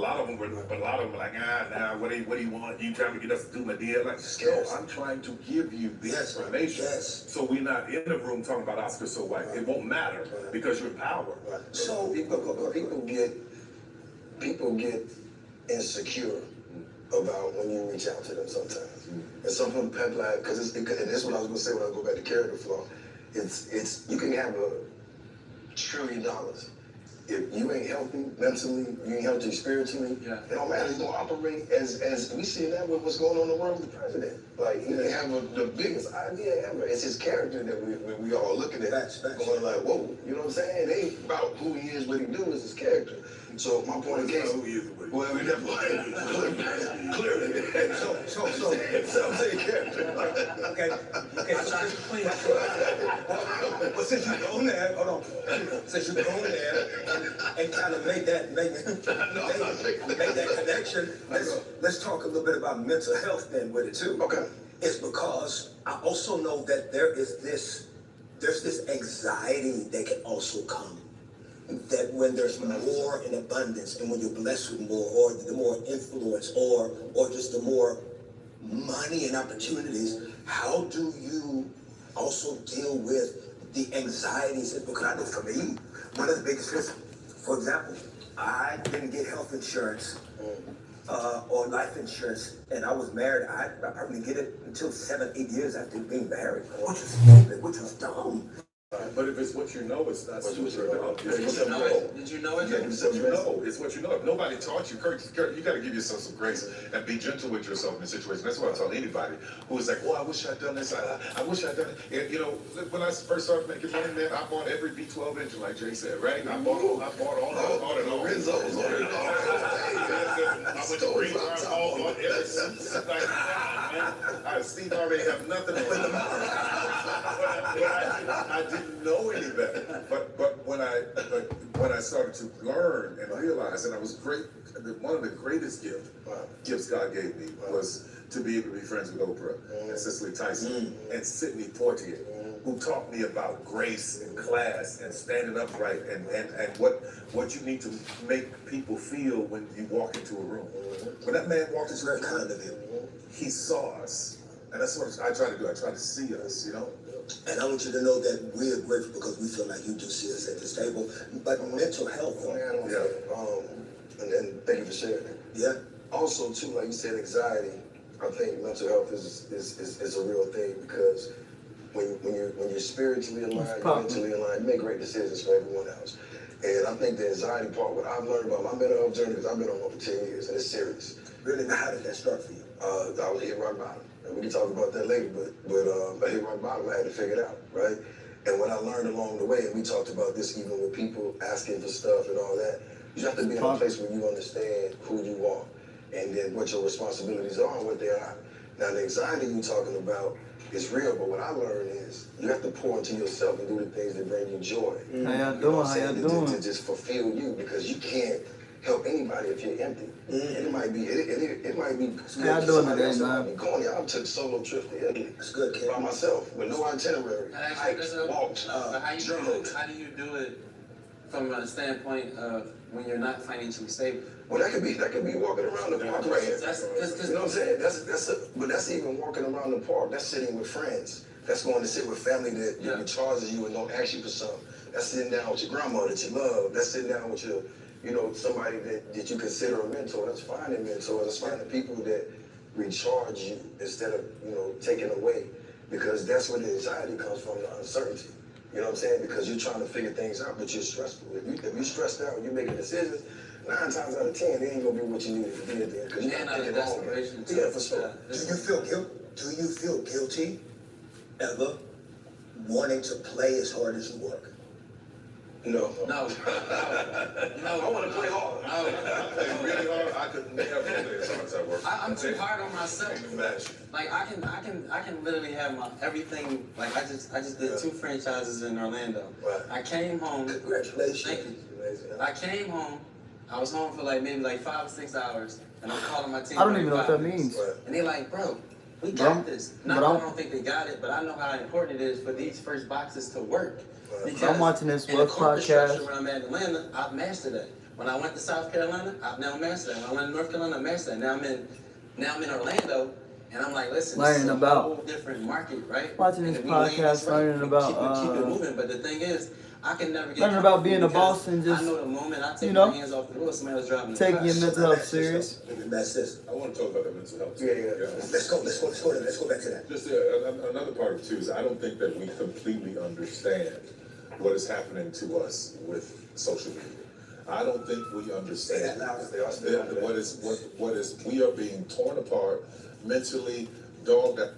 lot of them were like, nah, what do you want? You trying to get us to do my deal? Like, no, I'm trying to give you the information. So we're not in the room talking about Oscar so white. It won't matter because you're in power. So people get insecure about when you reach out to them sometimes. And some of them pep like, because and this is what I was gonna say when I go back to character flaw. It's you can have $1 trillion. If you ain't healthy mentally, you ain't healthy spiritually, it don't matter. You're gonna operate as we see that with what's going on in the world with the president. Like he can have the biggest idea ever. It's his character that we all looking at, going like, whoa, you know what I'm saying? It ain't about who he is, what he do, is his character. So my point of case, well, we definitely clearly. So I'm saying character. Okay. Well, since you go there, hold on. Since you go there and kind of make that connection, let's talk a little bit about mental health then with it too. Okay. It's because I also know that there's this anxiety that can also come. That when there's more in abundance and when you're blessed with more, or the more influence, or just the more money and opportunities, how do you also deal with the anxieties? Because I know for me, one of the biggest risks, for example, I didn't get health insurance or life insurance, and I was married. I probably didn't get it until 7, 8 years after being married, which was stupid, which was dumb. But if it's what you know, it's not what you know. Did you know it? Yeah, it's what you know. It's what you know. If nobody taught you, Kurt, you got to give yourself some grace and be gentle with yourself in a situation. That's what I tell anybody who is like, "Oh, I wish I'd done this. I wish I'd done it." And, you know, when I first started making money, man, I bought every B12 engine, like Jay said, right? I bought all. I bought it all. Rizzo's on it all. I went to Green Cars, all on every like, man, Steve already have nothing to win them out. I didn't know any better, but when I started to learn and realize, and I was great. One of the greatest gifts God gave me was to be able to be friends with Oprah and Cicely Tyson and Sidney Poitier, who taught me about grace and class and standing upright and what you need to make people feel when you walk into a room. When that man walked into that kind of he saw us, and that's what I try to do. I try to see us, you know. And I want you to know that we are grateful because we feel like you do see us at this table. But mental health, and thank you for sharing it. Yeah. Also, too, like you said, anxiety. I think mental health is a real thing because when you're spiritually aligned, mentally aligned, you make great decisions for everyone else. And I think the anxiety part, what I've learned about my mental health journey, because I've been on it for 10 years, and it's serious. Really, how did that start for you? I was hit rock bottom. And we can talk about that later, but I hit rock bottom, I had to figure it out, right? And what I learned along the way, and we talked about this even with people asking for stuff and all that, you have to be in a place where you understand who you are and then what your responsibilities are and what they are. Now, the anxiety you're talking about is real, but what I learned is you have to pour into yourself and do the things that bring you joy. How y'all doing? How y'all doing? To just fulfill you, because you can't help anybody if you're empty. And it might be. How y'all doing today, man? Corny. I took solo trips to Italy. It's good, kid. By myself with no itinerary. Hiked, walked, how do you do it from a standpoint of when you're not financially stable? Well, that could be walking around the park right here. You know what I'm saying? But that's even walking around the park. That's sitting with friends. That's going to sit with family that charges you and don't ask you for something. That's sitting down with your grandma that you love. That's sitting down with your, somebody that you consider a mentor. That's finding mentors. That's finding people that recharge you instead of, taking away. Because that's where the anxiety comes from, the uncertainty. You know what I'm saying? Because you're trying to figure things out, but you're stressful. If you're stressed out and you're making decisions, 9 times out of 10, it ain't gonna be what you needed to be at the end. Because you're not thinking long. Yeah, for sure. Do you feel guilty ever wanting to play as hard as you work? No. I want to play hard. I play really hard. I could never play as hard as I work. I'm too hard on myself. Like I can literally have my everything. Like I just did 2 franchises in Orlando. Right. I came home. Congratulations. Thank you. I came home. I was home for maybe 5 or 6 hours, and I'm calling my team. I don't even know what that means. And they're like, bro, we got this. I don't think they got it, but I know how important it is for these first boxes to work. Because I'm watching this in the corporate podcast. structure when I'm at Atlanta, I've mastered that. When I went to South Carolina, I've now mastered that. When I went to North Carolina, I mastered that. Now I'm in Orlando, and I'm like, listen, Learning this is a about- whole different market, right? Watching this And we laying podcast, this right. learning We about, keep it moving. But the thing is, I can never get learning about comfortable being a because boss and just, I know the moment I take you know, my hands off the wheel, somebody else driving the taking car. your mental health serious. That's this. I want to talk about that mental health. Yeah. Let's go back to that. Just another part of it too is I don't think that we completely understand what is happening to us with social media. I don't think we understand what is we are being torn apart mentally, dogged out.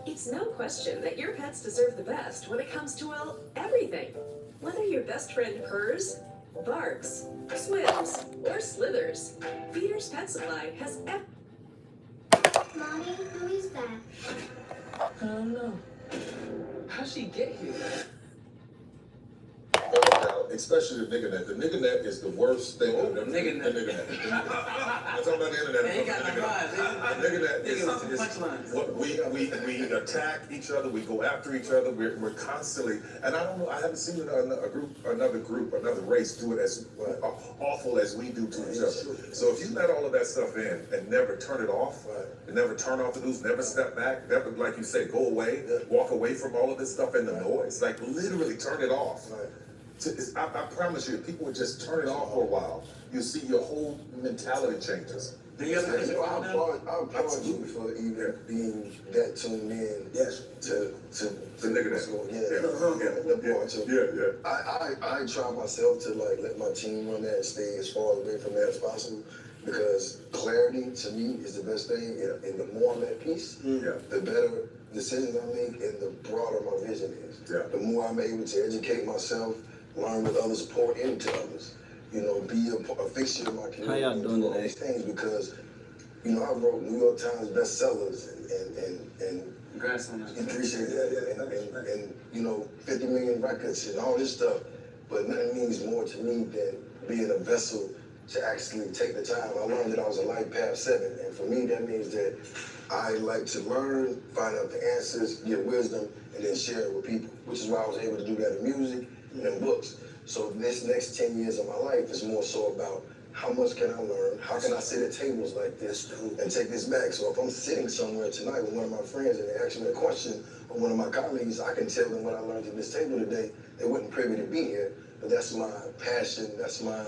It's no question that your pets deserve the best when it comes to, well, everything. Whether your best friend purrs, barks, swims, or slithers, Feeder's Pet Supply has Mommy, who is that? I don't know. How'd she get here? Especially the nigga net. The nigga net is the worst thing. Nigga net. The nigga net. I'm talking about the internet. Man, he got no mind. The nigga net Nigga with some is punchlines. what we attack each other. We go after each other. We're constantly, and I don't know. I haven't seen another race do it as awful as we do to each other. So if you let all of that stuff in and never turn it off, and never turn off the news, never step back, never, like you say, go away, walk away from all of this stuff and the noise, like literally turn it off. I promise you, if people would just turn it off for a while, you see your whole mentality changes. Do you ever I applaud you for even being that tuned in. Yes. To The nigga what's that. going on. Yeah. I try myself to like let my team run that and stay as far away from that as possible because clarity to me is the best thing. And the more I'm at peace, the better decisions I make and the broader my vision is. Yeah. The more I'm able to educate myself, learn what others pour into others. You know, be a fixture in my community. How y'all doing and do all today? these things because, you know, I wrote New York Times bestsellers and Congrats on that. appreciate that and you know 50 million records and all this stuff, but nothing means more to me than being a vessel to actually take the time. I learned that I was a life path 7, and for me that means that I like to learn, find out the answers, get wisdom, and then share it with people, which is why I was able to do that in music and in books. So this next 10 years of my life is more so about how much can I learn? How can I sit at tables like this and take this back? So if I'm sitting somewhere tonight with one of my friends and they ask me a question, or one of my colleagues, I can tell them what I learned at this table today. They wasn't privy to be here, but that's my passion. That's who I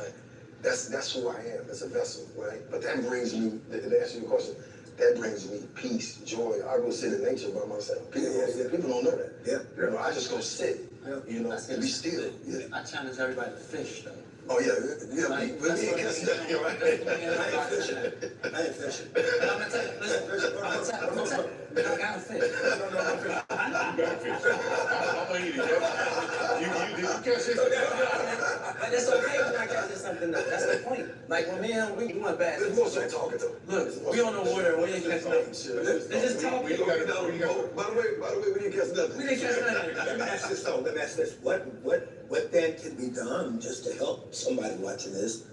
am as a vessel, right? But that brings me, to answer your question, that brings me peace, joy. I go sit in nature by myself. People don't know that. You know, I just go sit. You know, and be still. I challenge everybody to fish, though. Oh yeah, Like, we ain't catching nothing, right? I ain't fishing. But I'm gonna tell you, listen, I'm gonna tell you, I gotta fish. I know you gotta fish. You catch it. But it's okay when I catch something though. That's the point. Like when me and him, we went back. There's more so talking though. Look, we on the water, we ain't catch nothing. They just talking. By the way, we didn't catch nothing. We didn't catch nothing. Let me ask this though. Let me ask this. What then can be done just to help somebody watching this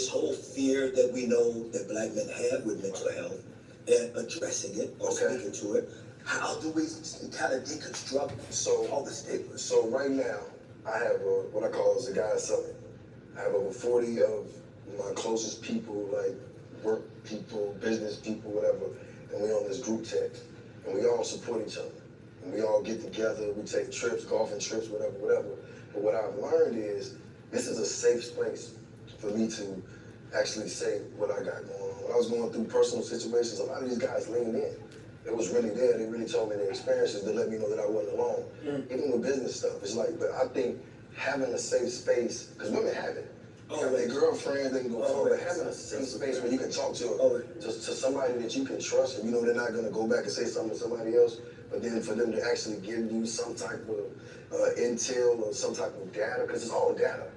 whole fear that we know that black men have with mental health and addressing it or speaking to it? How do we kind of deconstruct all the stigmas? So right now, I have what I call as a guy summit. I have over 40 of my closest people, like work people, business people, whatever, and we on this group text, and we all support each other, and we all get together. We take trips, golfing trips, whatever. But what I've learned is this is a safe space for me to actually say what I got going on. When I was going through personal situations, a lot of these guys leaned in. It was really there. They really told me their experiences to let me know that I wasn't alone. Even with business stuff, it's like, but I think having a safe space, because women have it. You have a girlfriend, they can go forward, but having a safe space where you can talk to somebody that you can trust, and you know they're not going to go back and say something to somebody else, but then for them to actually give you some type of intel or some type of data, because it's all data.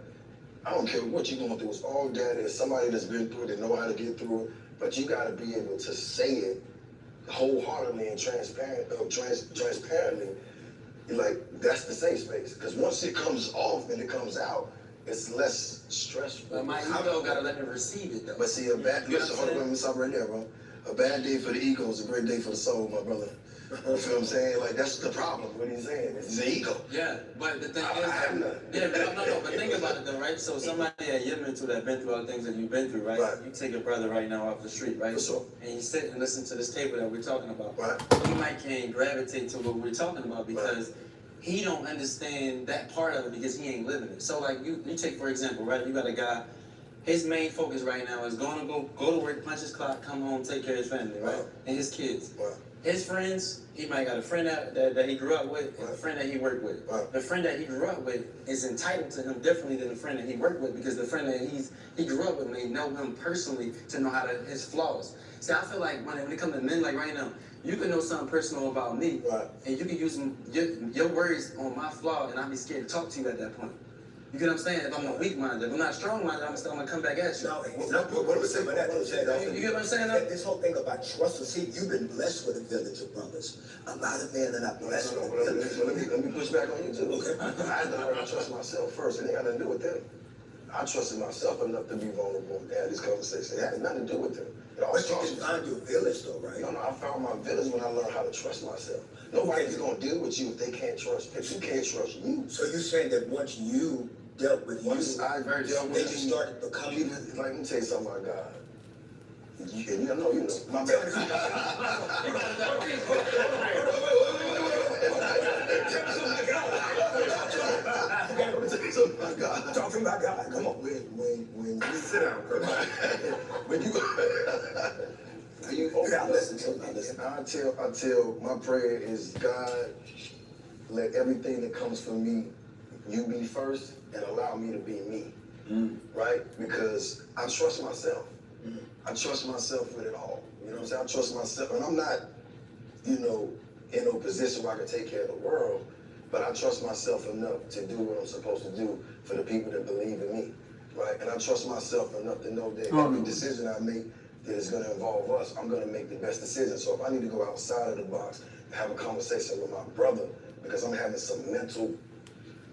I don't care what you're going through, it's all data. It's somebody that's been through it, that know how to get through it, but you got to be able to say it wholeheartedly and transparently. Like, that's the safe space, because once it comes off and it comes out, it's less stressful. But my ego gotta let me receive it though. But see, listen, hold on, let me stop right there, bro. a bad day for the ego is a great day for the soul, my brother. You feel what I'm saying? Like, that's the problem, what he's saying. It's the ego. Yeah, but the thing I have none. yeah, no, but think about it though, right? So somebody that you're into that been through all the things that you've been through, right? Right. You take your brother right now off the street, right? For sure. And you sit and listen to this table that we're talking about. Right. He might can't gravitate to what we're talking about because he don't understand that part of it because he ain't living it. So like you take for example, right? You got a guy, his main focus right now is going to go to work, punch his clock, come home, take care of his family, right? And his kids. Right. His friends, he might got a friend that he grew up with and a friend that he worked with. Right. The friend that he grew up with is entitled to him differently than the friend that he worked with because the friend that he grew up with may know him personally to know his flaws. See, I feel like when it comes to men, like right now, you can know something personal about me, and you can use your words on my flaw, and I'd be scared to talk to you at that point. You get what I'm saying? If I'm a weak minded, if I'm not strong minded, I'm still gonna come back at you. No, what do we say about that? You get what I'm saying? This whole thing about trust. See, you've been blessed with a village of brothers. A lot of men are not blessed with a village. Let me push back on you too. Okay. I had to learn to trust myself first. It ain't got nothing to do with them. I trusted myself enough to be vulnerable and have this conversation. It had nothing to do with them. It all But you starts can with find your village though, right? No, I found my village when I learned how to trust myself. Nobody's gonna deal with you if they can't trust. If you can't trust you. So you're saying that once you dealt with Once I dealt then with you started becoming. like, let me tell you something about God. You know, my bad. Talking about God. Come on. When you Sit down, cuz. when you I listen to him. I tell my prayer is God, let everything that comes from me, you be first and allow me to be me. Right? Because I trust myself. I trust myself with it all. You know what I'm saying? I trust myself, and I'm not, in a position where I can take care of the world, but I trust myself enough to do what I'm supposed to do for the people that believe in me, right? And I trust myself enough to know that every decision I make that is going to involve us, I'm going to make the best decision. So if I need to go outside of the box and have a conversation with my brother because I'm having some mental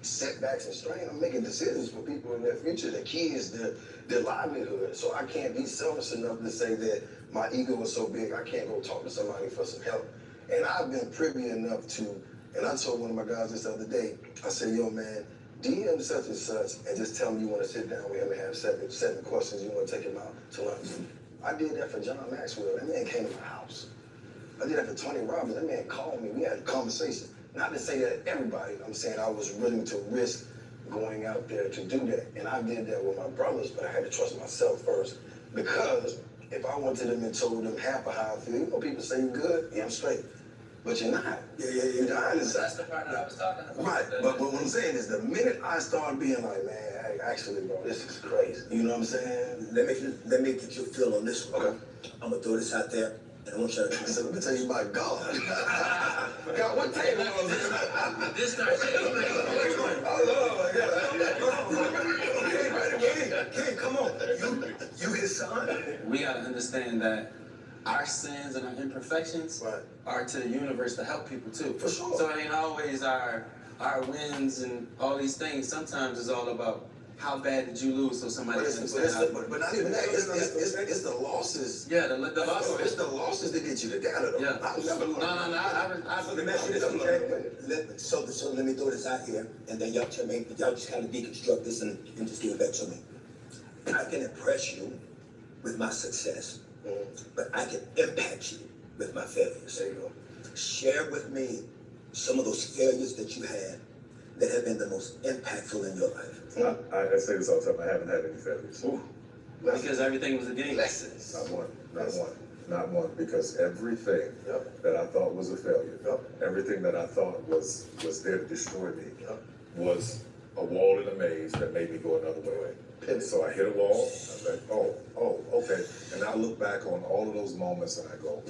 setbacks and strain, I'm making decisions for people in their future, their kids, their livelihood. So I can't be selfish enough to say that my ego is so big I can't go talk to somebody for some help. And I've been privy enough to, and I told one of my guys this other day, I said, yo man, DM such and such and just tell him you want to sit down with him and have seven questions, you want to take him out to lunch. I did that for John Maxwell. That man came to my house. I did that for Tony Robbins. That man called me. We had a conversation. Not to say that everybody, I'm saying I was willing to risk going out there to do that. And I did that with my brothers, but I had to trust myself first. Because if I went to them and told them half of how I feel, people say you're good, yeah, I'm straight. But you're not. You're not. That's the part that I was talking about. Right, but what I'm saying is the minute I started being like, man, hey, actually, bro, this is crazy. You know what I'm saying? Let me get your feel on this one. Okay. I'm gonna throw this out there, and I want you to So let me tell you about God. God, what table was it? This starts King, come on. You his son. We gotta understand that our sins and our imperfections are to the universe to help people too. For sure. So it ain't always our wins and all these things. Sometimes it's all about how bad did you lose so somebody can understand. But not even that. It's the losses. Yeah, the losses. It's the losses that get you the data. Though. Yeah. I never learned. I So let me ask you this, okay? So let me throw this out here, and then y'all tell me, y'all just kind of deconstruct this and just give it back to me. I can impress you with my success, but I can impact you with my failures. There you go. Share with me some of those failures that you had that have been the most impactful in your life. I say this all the time. I haven't had any failures. because everything was a game. Lessons. Not one. Because everything that I thought was a failure, everything that I thought was there to destroy me, was a wall in a maze that made me go another way. And so I hit a wall. I was like, oh, okay. And I look back on all of those moments and I go,